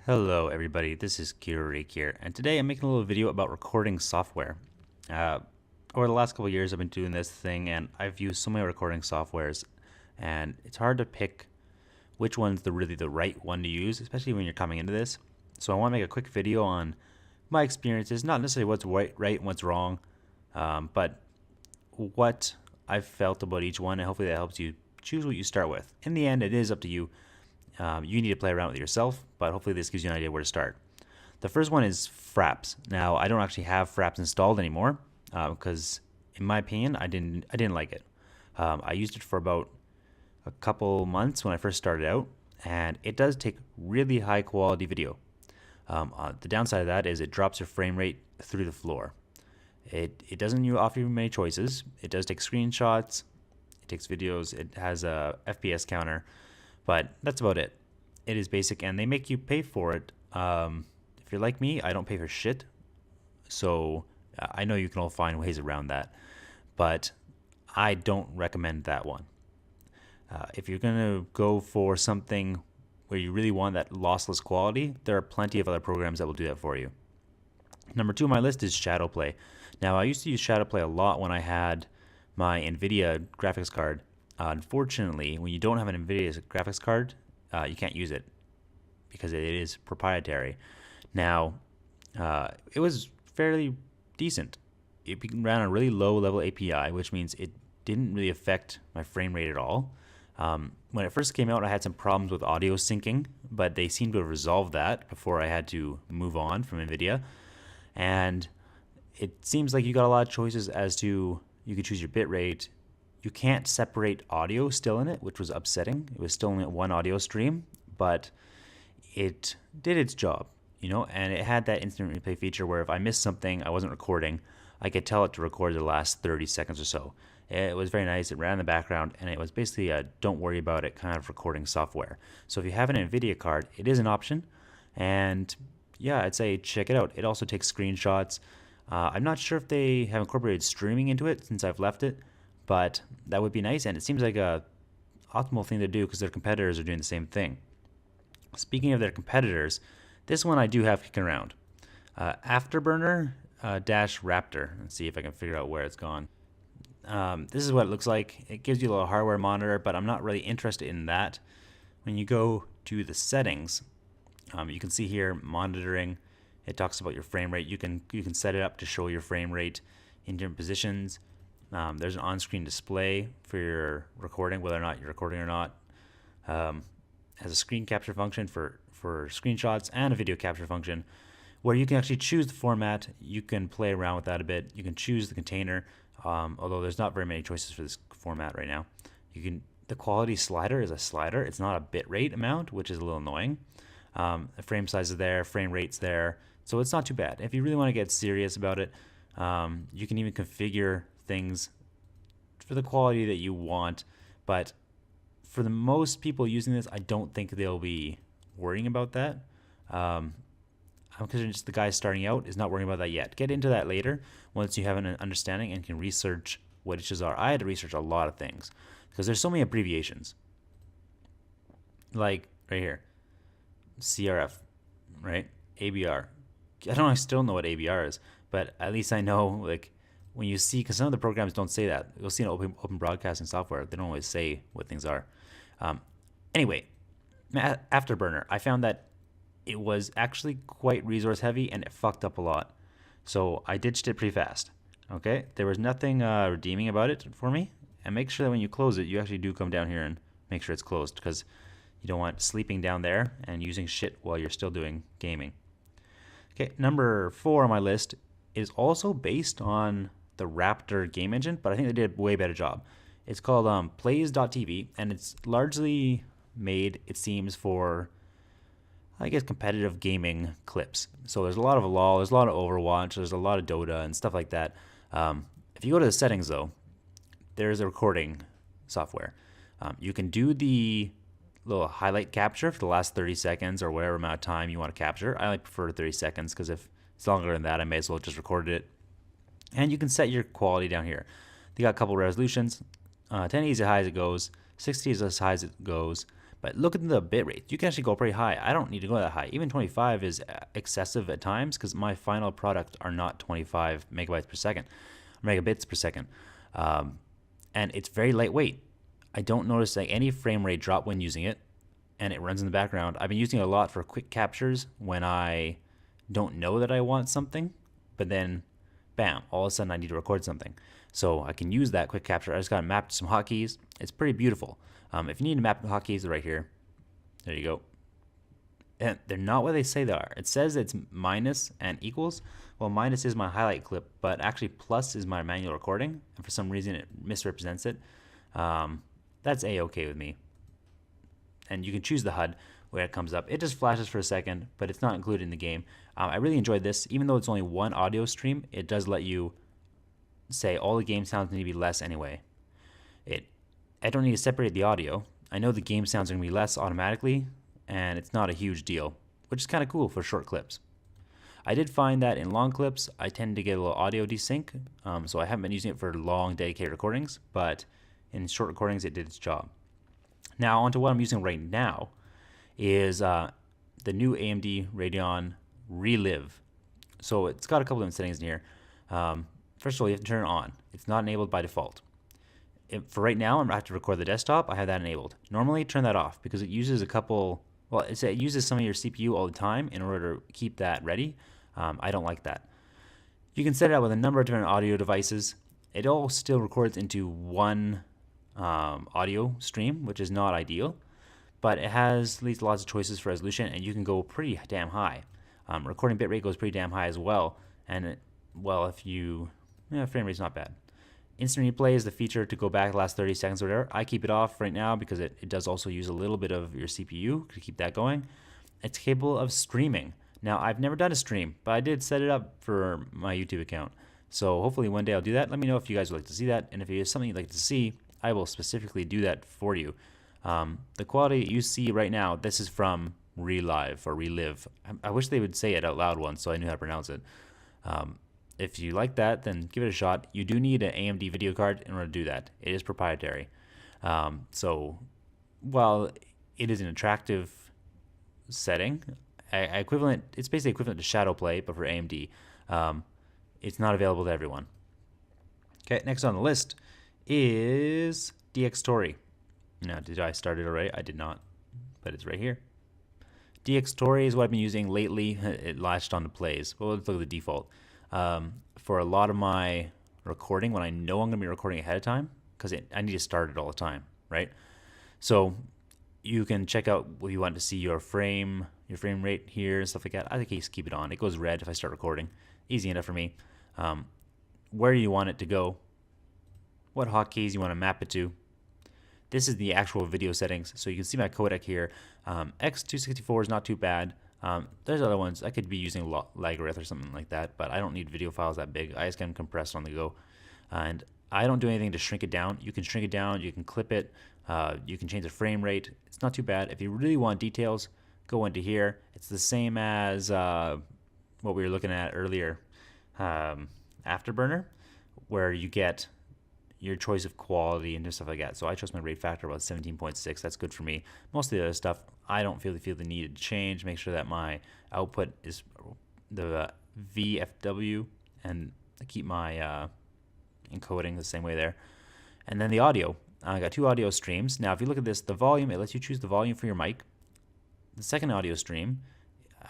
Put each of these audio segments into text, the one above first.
Hello everybody, this is Kiereek here, and today I'm making a little video about recording software. Uh, Over the last couple of years I've been doing this thing and I've used so many recording softwares and it's hard to pick which one's really the right one to use, especially when you're coming into this. So I want to make a quick video on my experiences, not necessarily what's right and what's wrong, but what I've felt about each one, and hopefully that helps you choose what you start with. In the end, it is up to you. You need to play around with yourself, but hopefully this gives you an idea where to start. The first one is Fraps. Now, I don't actually have Fraps installed anymore because, in my opinion, I didn't like it. I used it for about a couple months when I first started out, and it does take really high quality video. The downside of that is it drops your frame rate through the floor. It doesn't offer you many choices. It does take screenshots, it takes videos, it has a FPS counter, but that's about it. It is basic, and they make you pay for it. If you're like me, I don't pay for shit, so I know you can all find ways around that, but I don't recommend that one. If you're gonna go for something where you really want that lossless quality, there are plenty of other programs that will do that for you. Number 2 on my list is Shadowplay. Now, I used to use Shadowplay a lot when I had my NVIDIA graphics card. Unfortunately, when you don't have an NVIDIA graphics card, you can't use it because it is proprietary. Now, it was fairly decent. It ran a really low level API, which means it didn't really affect my frame rate at all. When it first came out, I had some problems with audio syncing, but they seemed to have resolved that before I had to move on from NVIDIA. And it seems like you got a lot of choices as to, you could choose your bitrate. You can't separate audio still in it, which was upsetting. It was still only one audio stream, but it did its job, and it had that instant replay feature where if I missed something, I wasn't recording, I could tell it to record the last 30 seconds or so. It was very nice. It ran in the background, and it was basically a don't worry about it kind of recording software. So if you have an NVIDIA card, it is an option, and yeah, I'd say check it out. It also takes screenshots. I'm not sure if they have incorporated streaming into it since I've left it, but that would be nice, and it seems like a optimal thing to do because their competitors are doing the same thing. Speaking of their competitors, this one I do have kicking around. Afterburner dash Raptor. Let's see if I can figure out where it's gone. This is what it looks like. It gives you a little hardware monitor, but I'm not really interested in that. When you go to the settings, you can see here monitoring. It talks about your frame rate. You can set it up to show your frame rate in different positions. There's an on-screen display for your recording, whether or not you're recording or not. Has a screen capture function for screenshots and a video capture function where you can actually choose the format. You can play around with that a bit. You can choose the container, although there's not very many choices for this format right now. The quality slider is a slider. It's not a bitrate amount, which is a little annoying. The frame size is there, frame rate's there, so it's not too bad. If you really want to get serious about it, you can even configure things for the quality that you want, but for the most people using this, I don't think they'll be worrying about that. I'm considering just the guy starting out is not worrying about that yet. Get into that later once you have an understanding and can research what issues are. I had to research a lot of things because there's so many abbreviations. Like right here, CRF, right? ABR. I still know what ABR is, but at least I know, like, when you see, because some of the programs don't say that. You'll see in open broadcasting software, they don't always say what things are. Anyway, Afterburner, I found that it was actually quite resource heavy and it fucked up a lot. So I ditched it pretty fast. Okay, there was nothing redeeming about it for me. And make sure that when you close it, you actually do come down here and make sure it's closed, because you don't want sleeping down there and using shit while you're still doing gaming. Okay, number 4 on my list is also based on the Raptor game engine, but I think they did a way better job. It's called Plays.tv, and it's largely made, it seems, for, I guess, competitive gaming clips. So there's a lot of LoL, there's a lot of Overwatch, there's a lot of Dota and stuff like that. If you go to the settings, though, there's a recording software. You can do the little highlight capture for the last 30 seconds or whatever amount of time you want to capture. I prefer 30 seconds because if it's longer than that, I may as well just record it. And you can set your quality down here. They got a couple resolutions. 1080 is as high as it goes. 60 is as high as it goes. But look at the bit rate. You can actually go pretty high. I don't need to go that high. Even 25 is excessive at times because my final product are not 25 megabytes per second, megabits per second. And it's very lightweight. I don't notice like any frame rate drop when using it, and it runs in the background. I've been using it a lot for quick captures when I don't know that I want something, but then bam, all of a sudden I need to record something. So I can use that quick capture. I just got to map to some hotkeys. It's pretty beautiful. If you need to map the hotkeys, they're right here. There you go. And they're not what they say they are. It says it's minus and equals. Well, minus is my highlight clip, but actually plus is my manual recording. And for some reason it misrepresents it. That's A-okay with me. And you can choose the HUD where it comes up. It just flashes for a second, but it's not included in the game. I really enjoyed this. Even though it's only one audio stream, it does let you say all the game sounds need to be less anyway. I don't need to separate the audio. I know the game sounds are going to be less automatically, and it's not a huge deal, which is kind of cool for short clips. I did find that in long clips, I tend to get a little audio desync, so I haven't been using it for long dedicated recordings, but in short recordings, it did its job. Now, onto what I'm using right now is the new AMD Radeon Relive. So it's got a couple of settings in here. First of all, you have to turn it on. It's not enabled by default. For right now, I'm going to have to record the desktop. I have that enabled. Normally, turn that off because it uses it uses some of your CPU all the time in order to keep that ready. I don't like that. You can set it up with a number of different audio devices. It all still records into one audio stream, which is not ideal, but it has at least lots of choices for resolution, and you can go pretty damn high. Recording bitrate goes pretty damn high as well, and frame rate's not bad. Instant replay is the feature to go back the last 30 seconds or whatever. I keep it off right now because it does also use a little bit of your CPU to keep that going. It's capable of streaming. Now, I've never done a stream, but I did set it up for my YouTube account. So hopefully one day I'll do that. Let me know if you guys would like to see that. And if it is something you'd like to see, I will specifically do that for you. The quality you see right now, this is from Relive. I wish they would say it out loud once so I knew how to pronounce it. If you like that, then give it a shot. You do need an AMD video card in order to do that. It is proprietary. So while it is an attractive setting, it's basically equivalent to Shadow Play, but for AMD. It's not available to everyone. Okay, next on the list is DxTory. Now, did I start it already? I did not, but it's right here. DxTory is what I've been using lately. It latched onto plays. Well, let's look at the default. For a lot of my recording, when I know I'm going to be recording ahead of time, because I need to start it all the time, right? So you can check out if you want to see your frame rate here and stuff like that. I think I just keep it on. It goes red if I start recording. Easy enough for me. Where you want it to go, what hotkeys you want to map it to. This is the actual video settings. So you can see my codec here. X264 is not too bad. There's other ones. I could be using Lagarith or something like that, but I don't need video files that big. I just can compress on the go. And I don't do anything to shrink it down. You can shrink it down. You can clip it. You can change the frame rate. It's not too bad. If you really want details, go into here. It's the same as what we were looking at earlier, Afterburner, where you get your choice of quality and stuff like that. So I chose my rate factor about 17.6. That's good for me. Most of the other stuff, I don't feel the need to change. Make sure that my output is the VFW, and keep my encoding the same way there. And then the audio. I got two audio streams. Now, if you look at this, the volume, it lets you choose the volume for your mic. The second audio stream,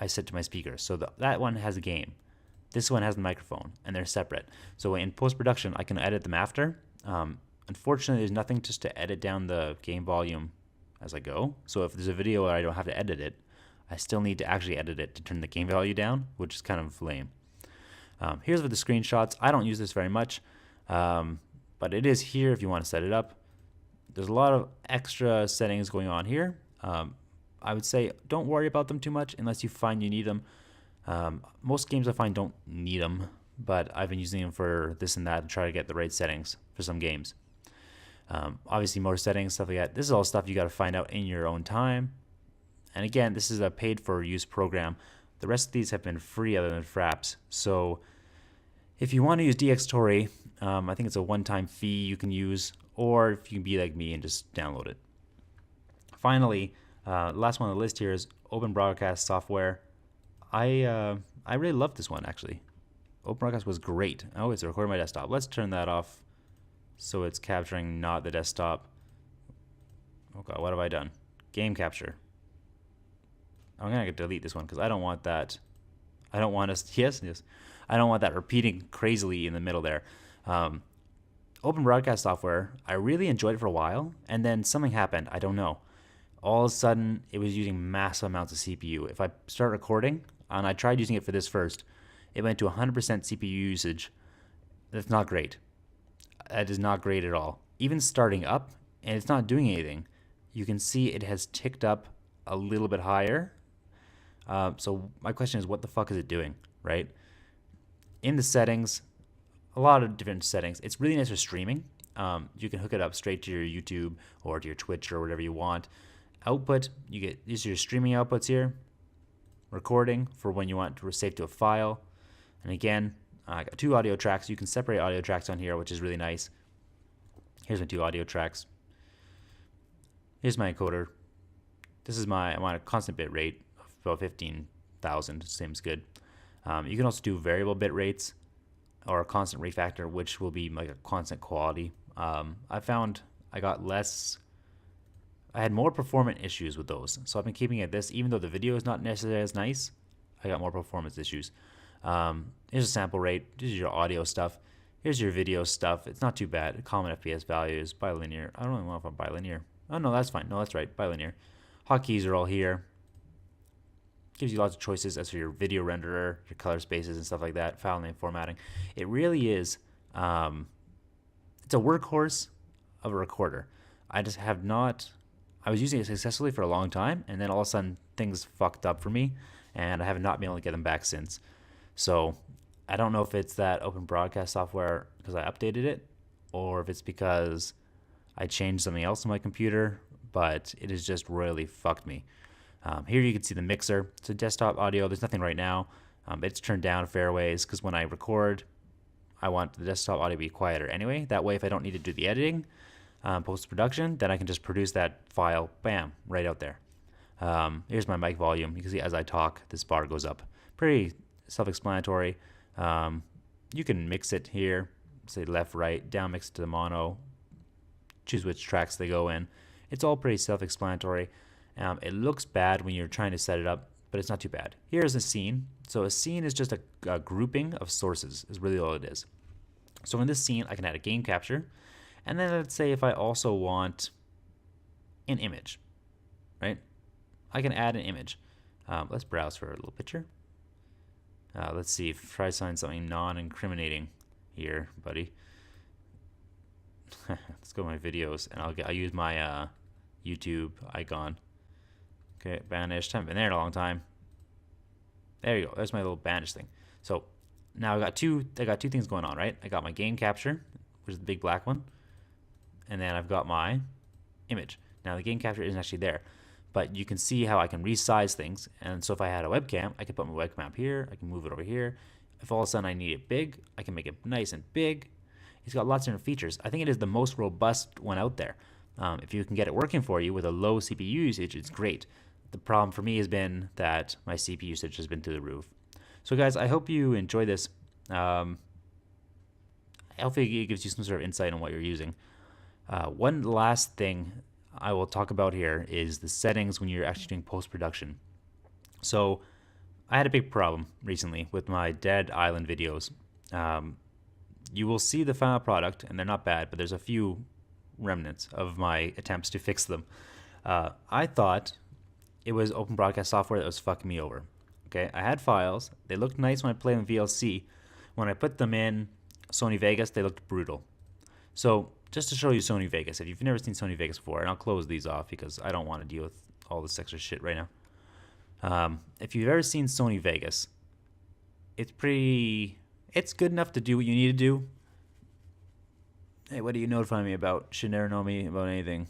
I set to my speakers. So that one has a gain. This one has the microphone, and they're separate. So in post-production, I can edit them after. Unfortunately, there's nothing just to edit down the gain volume as I go. So if there's a video where I don't have to edit it, I still need to actually edit it to turn the gain value down, which is kind of lame. Here's with the screenshots. I don't use this very much, but it is here if you want to set it up. There's a lot of extra settings going on here. I would say don't worry about them too much unless you find you need them. Most games I find don't need them, but I've been using them for this and that to try to get the right settings for some games. Obviously, more settings, stuff like that. This is all stuff you got to find out in your own time. And again, this is a paid-for-use program. The rest of these have been free other than Fraps. So if you want to use DxTory, I think it's a one-time fee you can use, or if you can be like me and just download it. Finally, Last one on the list here is Open Broadcast Software. I really love this one actually. Open Broadcast was great. Oh, it's recording my desktop. Let's turn that off so it's capturing not the desktop. Oh god, what have I done? Game capture. I'm gonna delete this one because I don't want that. I don't want us. Yes. I don't want that repeating crazily in the middle there. Open Broadcast Software, I really enjoyed it for a while, and then something happened. I don't know. All of a sudden, it was using massive amounts of CPU. If I start recording, and I tried using it for this first, it went to 100% CPU usage. That's not great. That is not great at all. Even starting up, and it's not doing anything. You can see it has ticked up a little bit higher. So my question is, what the fuck is it doing, right? In the settings, a lot of different settings. It's really nice for streaming. You can hook it up straight to your YouTube or to your Twitch or whatever you want. Output, you get these are your streaming outputs here. Recording for when you want to save to a file. And again, I got 2 audio tracks. You can separate audio tracks on here, which is really nice. Here's my 2 audio tracks. Here's my encoder. This is I'm on a constant bit rate of about 15,000. Seems good. You can also do variable bit rates or a constant rate factor, which will be like a constant quality. I found I had more performance issues with those. So I've been keeping it at this, even though the video is not necessarily as nice, I got more performance issues. Here's a sample rate. This is your audio stuff. Here's your video stuff. It's not too bad. Common FPS values, bilinear. I don't really know if I'm bilinear. Oh no, that's fine. No, that's right, bilinear. Hotkeys are all here. Gives you lots of choices as for your video renderer, your color spaces and stuff like that, file name formatting. It really is, it's a workhorse of a recorder. I was using it successfully for a long time, and then all of a sudden things fucked up for me, and I have not been able to get them back since. So I don't know if it's that Open Broadcast Software because I updated it, or if it's because I changed something else on my computer, but it has just really fucked me. Here you can see the mixer. It's a desktop audio. There's nothing right now. It's turned down a fair ways because when I record, I want the desktop audio to be quieter anyway. That way, if I don't need to do the editing, post-production, then I can just produce that file, bam, right out there. Here's my mic volume. You can see as I talk, this bar goes up. Pretty self-explanatory. You can mix it here, say left, right, down, mix it to the mono, choose which tracks they go in. It's all pretty self-explanatory. It looks bad when you're trying to set it up, but it's not too bad. Here's a scene. So a scene is just a grouping of sources is really all it is. So in this scene, I can add a game capture. And then let's say if I also want an image, right? I can add an image. Let's browse for a little picture. Let's see, try to find something non-incriminating here, buddy. Let's go to my videos, and I'll use my YouTube icon. Okay, banished. Haven't been there in a long time. There you go. There's my little banished thing. So now I got two things going on, right? I got my game capture, which is the big black one, and then I've got my image. Now the game capture isn't actually there, but you can see how I can resize things. And so if I had a webcam, I could put my webcam up here. I can move it over here. If all of a sudden I need it big, I can make it nice and big. It's got lots of different features. I think it is the most robust one out there. If you can get it working for you with a low CPU usage, it's great. The problem for me has been that my CPU usage has been through the roof. So guys, I hope you enjoy this. Hopefully it gives you some sort of insight on what you're using. One last thing I will talk about here is the settings when you're actually doing post-production. So I had a big problem recently with my Dead Island videos. You will see the final product, and they're not bad, but there's a few remnants of my attempts to fix them. I thought it was Open Broadcast Software that was fucking me over. Okay, I had files. They looked nice when I played them in VLC. When I put them in Sony Vegas, they looked brutal. So just to show you Sony Vegas, if you've never seen Sony Vegas before, and I'll close these off because I don't want to deal with all this extra shit right now. If you've ever seen Sony Vegas, it's good enough to do what you need to do. Hey, what are you notifying me about? Should never know me about anything.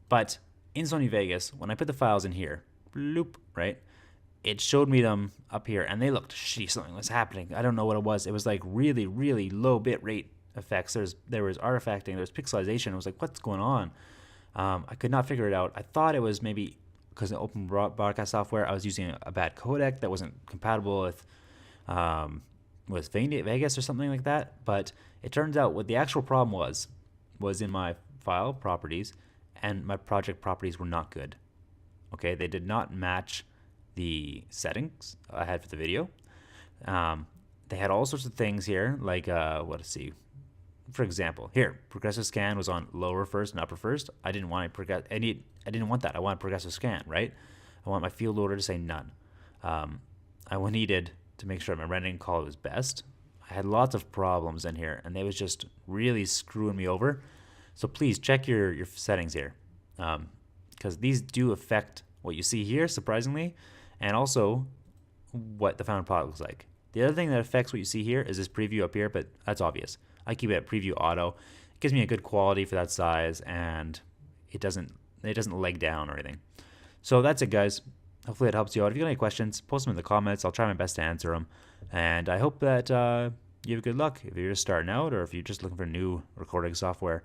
But in Sony Vegas, when I put the files in here, bloop, right? It showed me them up here, and they looked shitty. Something was happening. I don't know what it was. It was like really, really low bit rate effects. There was artifacting, there was pixelization. I was like, what's going on? I could not figure it out. I thought it was maybe because in open broadcast software, I was using a bad codec that wasn't compatible with Vegas or something like that. But it turns out what the actual problem was in my file properties, and my project properties were not good. Okay, they did not match the settings I had for the video. They had all sorts of things here, like let's see. For example, here progressive scan was on lower first and upper first. I didn't want I didn't want that. I want progressive scan, right? I want my field loader to say none. I needed to make sure my rendering quality was best. I had lots of problems in here, and they was just really screwing me over. So please check your settings here, because these do affect what you see here, surprisingly, and also what the final product looks like. The other thing that affects what you see here is this preview up here, but that's obvious. I keep it at preview auto. It gives me a good quality for that size, and it doesn't leg down or anything. So that's it, guys. Hopefully it helps you out. If you got any questions, post them in the comments. I'll try my best to answer them. And I hope that you have good luck if you're just starting out or if you're just looking for new recording software.